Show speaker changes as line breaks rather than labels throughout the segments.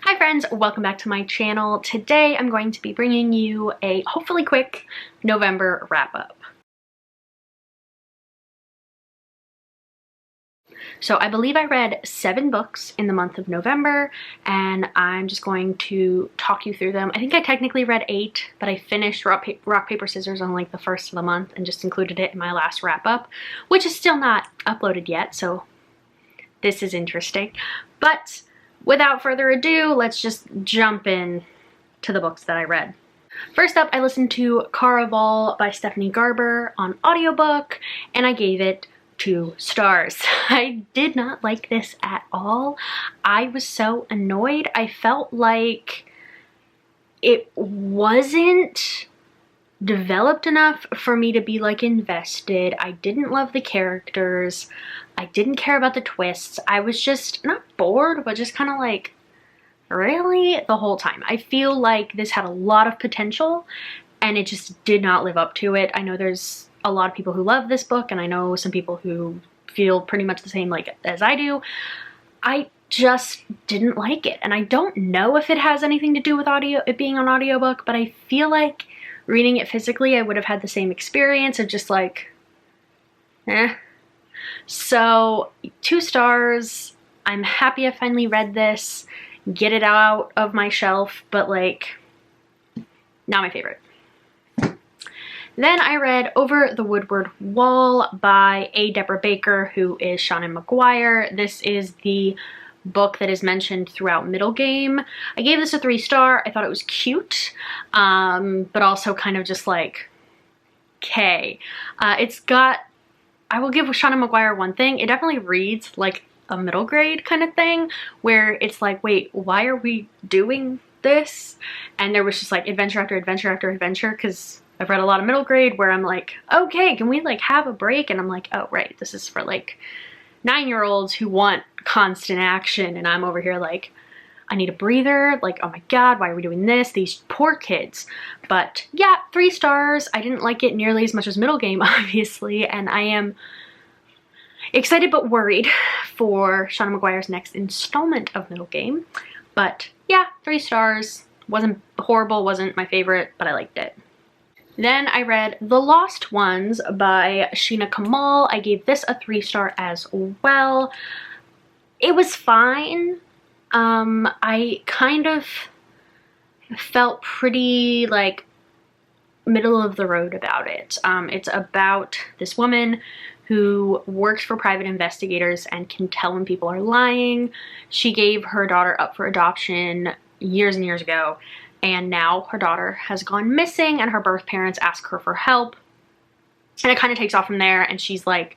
Hi friends, welcome back to my channel. Today I'm going to be bringing you a hopefully quick November wrap-up. So I believe I read 7 books in the month of November, and I'm just going to talk you through them. I think I technically read 8, but I finished Rock, Paper, Scissors on like the first of the month and just included it in my last wrap-up, which is still not uploaded yet, so this is interesting. But without further ado, let's just jump in to the books that I read. First up, I listened to Caraval by Stephanie Garber on audiobook, and I gave it 2 stars. I did not like this at all. I was so annoyed. I felt like it wasn't developed enough for me to be like invested. I didn't love the characters. I didn't care about the twists. I was just not bored, but just kind of like, really? The whole time. I feel like this had a lot of potential and it just did not live up to it. I know there's a lot of people who love this book, and I know some people who feel pretty much the same like as I do. I just didn't like it, and I don't know if it has anything to do with it being on audiobook, but I feel like reading it physically I would have had the same experience of just like, eh. So 2 stars. I'm happy I finally read this, get it out of my shelf, but like, not my favorite. Then I read Over the Woodward Wall by A. Deborah Baker, who is Seanan McGuire. This is the book that is mentioned throughout Middle Game. I gave this a 3-star. I thought it was cute, but also kind of just like, okay. It's got, I will give Seanan McGuire one thing. It definitely reads like a middle grade kind of thing, where it's like, wait, why are we doing this? And there was just like adventure after adventure after adventure, because I've read a lot of middle grade where I'm like, okay, can we like have a break? And I'm like, oh right, this is for like 9-year-olds who want constant action, and I'm over here like, I need a breather. Like, oh my god, why are we doing this? These poor kids. But yeah, 3 stars. I didn't like it nearly as much as Middle Game, obviously, and I am excited but worried for Seanan McGuire's next installment of Middle Game. But yeah, 3 stars. Wasn't horrible, wasn't my favorite, but I liked it. Then I read The Lost Ones by Sheena Kamal. I gave this a 3-star as well. It was fine. I kind of felt pretty like middle of the road about it. It's about this woman who works for private investigators and can tell when people are lying. She gave her daughter up for adoption years and years ago, and now her daughter has gone missing and her birth parents ask her for help. And it kind of takes off from there, and she's like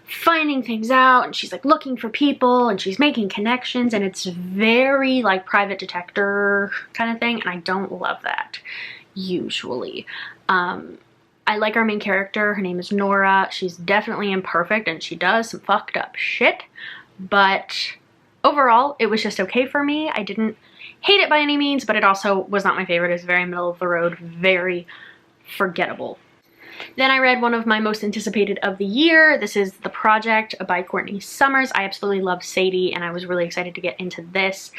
finding things out, and she's like looking for people, and she's making connections, and it's very like private detective kind of thing, and I don't love that usually. I like our main character. Her name is Nora. She's definitely imperfect and she does some fucked up shit, but overall it was just okay for me. I didn't hate it by any means, but it also was not my favorite. It's very middle of the road, very forgettable. Then I read one of my most anticipated of the year. This is The Project by Courtney Summers. I absolutely love Sadie, and I was really excited to get into this.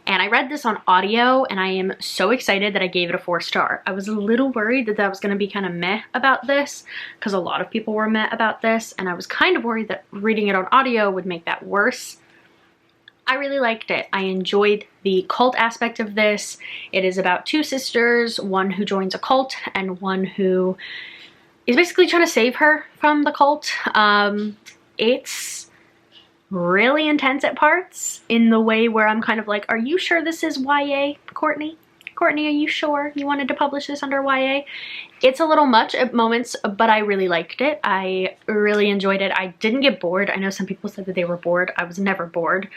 And I read this on audio, and I am so excited that I gave it a 4-star. I was a little worried that was going to be kind of meh about this, because a lot of people were meh about this, and I was kind of worried that reading it on audio would make that worse. I really liked it. I enjoyed the cult aspect of this. It is about 2 sisters, one who joins a cult and one who is basically trying to save her from the cult. It's really intense at parts in the way where I'm kind of like, are you sure this is YA, Courtney? Courtney, are you sure you wanted to publish this under YA? It's a little much at moments, but I really liked it. I really enjoyed it. I didn't get bored. I know some people said that they were bored. I was never bored.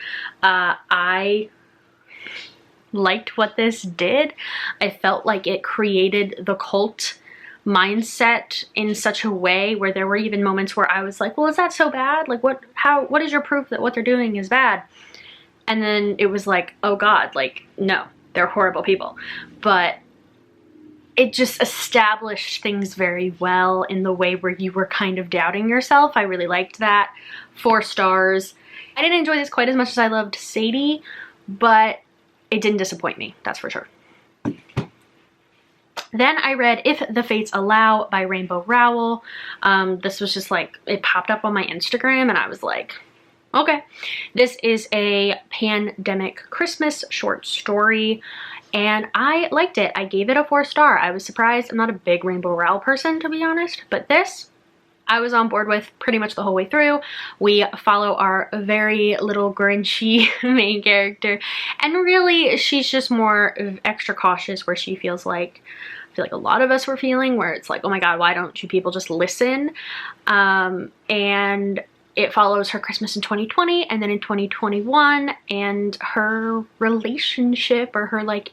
I liked what this did. I felt like it created the cult mindset in such a way where there were even moments where I was like, well, is that so bad? Like, what is your proof that what they're doing is bad? And then it was like, oh god, like, no, they're horrible people. But it just established things very well in the way where you were kind of doubting yourself. I really liked that. 4 stars. I didn't enjoy this quite as much as I loved Sadie, but it didn't disappoint me, that's for sure. Then I read If the Fates Allow by Rainbow Rowell. This was just like, it popped up on my Instagram and I was like, okay. This is a pandemic Christmas short story and I liked it. I gave it a 4-star. I was surprised. I'm not a big Rainbow Rowell person, to be honest, but this I was on board with pretty much the whole way through. We follow our very little Grinchy main character, and really she's just more extra cautious, where she feels like, I feel like a lot of us were feeling, where it's like, oh my god, why don't you people just listen? And it follows her Christmas in 2020 and then in 2021 and her relationship, or her like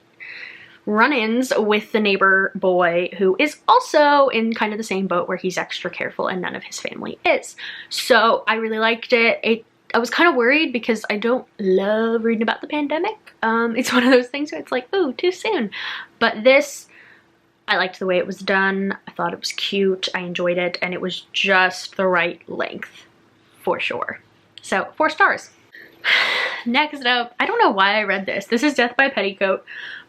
run-ins with the neighbor boy, who is also in kind of the same boat where he's extra careful and none of his family is. So I really liked it. I was kind of worried because I don't love reading about the pandemic. It's one of those things where it's like, ooh, too soon. But this, I liked the way it was done. I thought it was cute. I enjoyed it, and it was just the right length for sure. So 4 stars. Next up, I don't know why I read this. This is Death by Petticoat,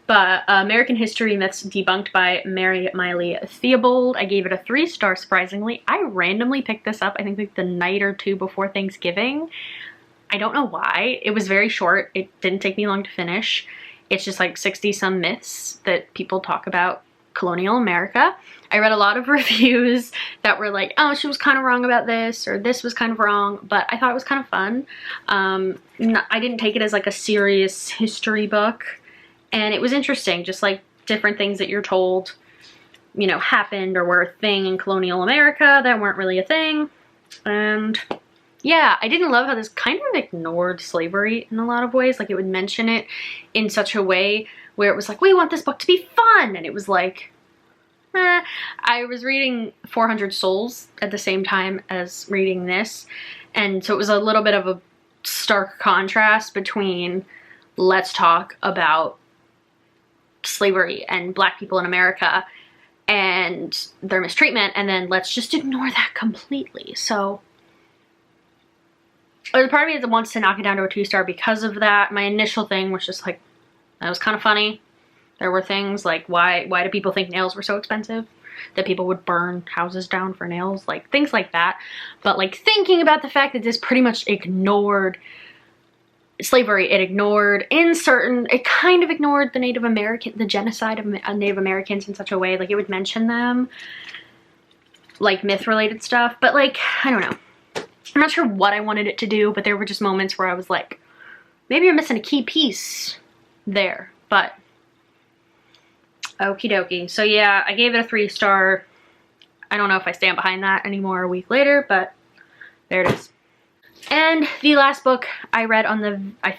but American History Myths Debunked by Mary Miley Theobald. I gave it a 3-star, surprisingly. I randomly picked this up, I think like the night or two before Thanksgiving. I don't know why. It was very short. It didn't take me long to finish. It's just like 60 some myths that people talk about colonial America. I read a lot of reviews that were like, oh, she was kind of wrong about this, or this was kind of wrong, but I thought it was kind of fun. I didn't take it as like a serious history book, and it was interesting, just like different things that you're told, you know, happened or were a thing in colonial America that weren't really a thing. And yeah, I didn't love how this kind of ignored slavery in a lot of ways. Like, it would mention it in such a way where it was like, we want this book to be fun, and it was like, I was reading 400 Souls at the same time as reading this, and so it was a little bit of a stark contrast between let's talk about slavery and black people in America and their mistreatment, and then let's just ignore that completely. So there's a part of me that wants to knock it down to a 2-star because of that. My initial thing was just like, that was kind of funny. There were things like, why do people think nails were so expensive? That people would burn houses down for nails? Like, things like that. But like, thinking about the fact that this pretty much ignored slavery, it kind of ignored the Native American, the genocide of Native Americans in such a way, like it would mention them, like myth-related stuff, but like, I don't know. I'm not sure what I wanted it to do, but there were just moments where I was like, maybe you're missing a key piece there, but okie dokie. So yeah, I gave it a 3-star. I don't know if I stand behind that anymore a week later, but there it is. And the last book I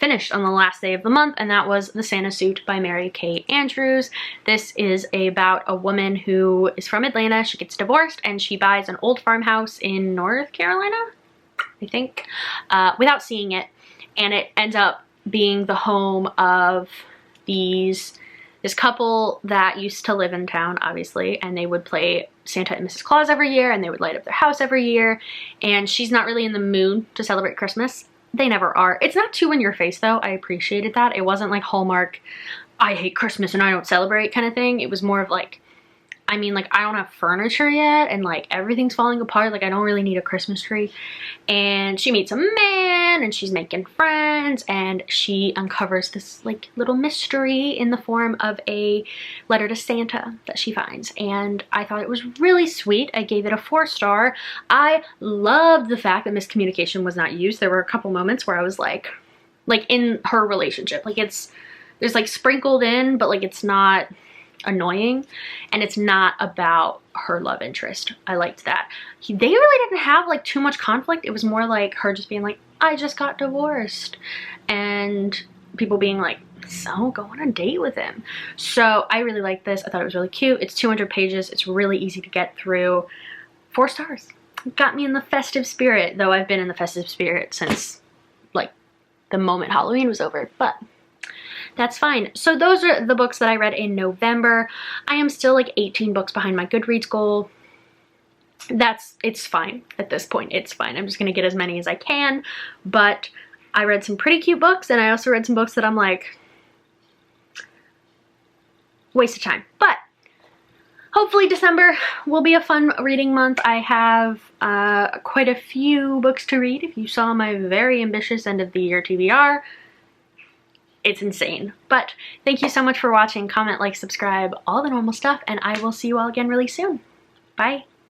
finished on the last day of the month, and that was The Santa Suit by Mary Kay Andrews. This is about a woman who is from Atlanta. She gets divorced and she buys an old farmhouse in North Carolina, I think, without seeing it. And it ends up being the home of this couple that used to live in town, obviously, and they would play Santa and Mrs. Claus every year, and they would light up their house every year, and she's not really in the mood to celebrate Christmas. They never are. It's not too in your face, though. I appreciated that. It wasn't like Hallmark, I hate Christmas and I don't celebrate kind of thing. It was more of like, I mean, like, I don't have furniture yet, and like everything's falling apart. Like, I don't really need a Christmas tree. And she meets a man, and she's making friends, and she uncovers this like little mystery in the form of a letter to Santa that she finds. And I thought it was really sweet. I gave it a 4-star. I loved the fact that miscommunication was not used. There were a couple moments where I was like in her relationship, like there's like sprinkled in, but like it's not annoying, and it's not about her love interest. I liked that. They really didn't have like too much conflict. It was more like her just being like, I just got divorced, and people being like, so go on a date with him. So I really liked this. I thought it was really cute. It's 200 pages. It's really easy to get through. 4 stars. It got me in the festive spirit, though I've been in the festive spirit since like the moment Halloween was over, but that's fine. So those are the books that I read in November. I am still like 18 books behind my Goodreads goal. It's fine at this point. It's fine. I'm just gonna get as many as I can, but I read some pretty cute books, and I also read some books that I'm like, waste of time. But hopefully December will be a fun reading month. I have quite a few books to read. If you saw my very ambitious end of the year TBR, it's insane. But thank you so much for watching. Comment, like, subscribe, all the normal stuff, and I will see you all again really soon. Bye.